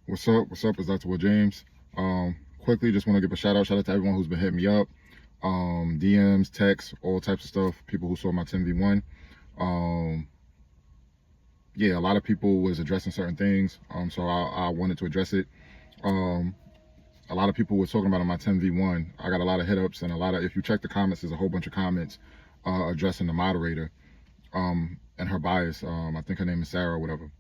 What's up? What's up? It's Dr. Will James. Quickly, just want to give a shout out to everyone who's been hitting me up. DMs, texts, all types of stuff. People who saw my 10v1. Yeah, a lot of people was addressing certain things. So I wanted to address it. A lot of people were talking about on my 10v1. I got a lot of hit ups and if you check the comments, there's a whole bunch of comments addressing the moderator and her bias. I think her name is Sarah or whatever.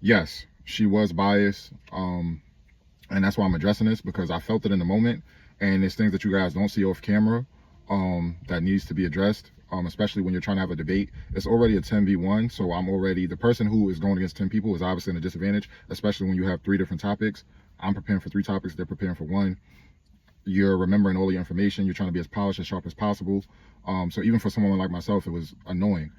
Yes, she was biased. And that's why I'm addressing this, because I felt it in the moment, and it's things that you guys don't see off camera that needs to be addressed, especially when you're trying to have a debate. It's already a 10v1, so I'm already, the person who is going against 10 people is obviously in a disadvantage, especially when you have 3 different topics. I'm preparing for 3 topics, they're preparing for 1. You're remembering all the information, you're trying to be as polished, as sharp as possible. So even for someone like myself, it was annoying.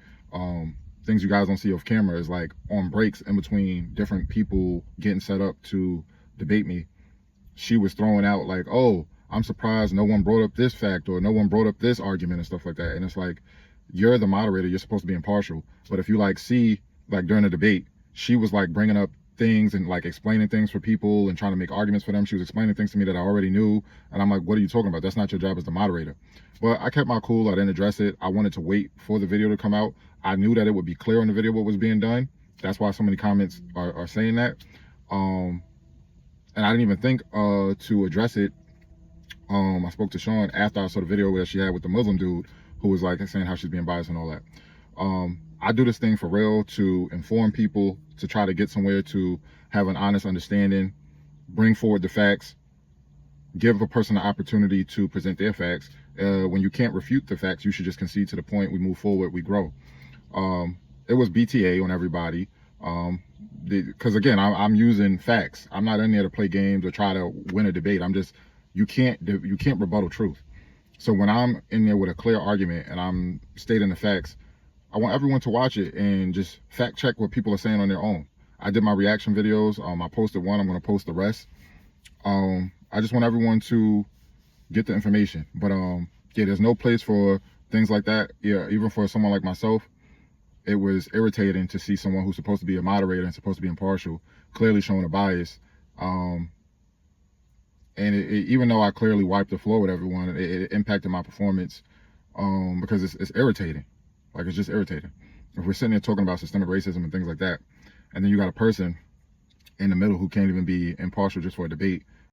Things you guys don't see off camera is like on breaks in between different people getting set up to debate me, she was throwing out like, oh, I'm surprised no one brought up this fact, or no one brought up this argument and stuff like that. And it's like, you're the moderator, you're supposed to be impartial. But if you like see, like during the debate, she was like bringing up things and like explaining things for people and trying to make arguments for them. She was explaining things to me that I already knew. And I'm like, what are you talking about? That's not your job as the moderator. But I kept my cool, I didn't address it. I wanted to wait for the video to come out. I knew that it would be clear on the video what was being done. That's why so many comments are saying that. And I didn't even think to address it. I spoke to Sean after I saw the video that she had with the Muslim dude who was like saying how she's being biased and all that. I do this thing for real to inform people, to try to get somewhere, to have an honest understanding, bring forward the facts, give a person an opportunity to present their facts. When you can't refute the facts, you should just concede to the point. We move forward, we grow. It was BTA on everybody. Because again, I'm using facts. I'm not in there to play games or try to win a debate. You can't rebuttal truth. So when I'm in there with a clear argument and I'm stating the facts, I want everyone to watch it and just fact check what people are saying on their own. I did my reaction videos. I posted one. I'm going to post the rest. I just want everyone to get the information. But yeah, there's no place for things like that. Yeah, even for someone like myself, it was irritating to see someone who's supposed to be a moderator and supposed to be impartial clearly showing a bias. And even though I clearly wiped the floor with everyone, it impacted my performance because it's irritating. Like, it's just irritating. If we're sitting there talking about systemic racism and things like that, and then you got a person in the middle who can't even be impartial just for a debate,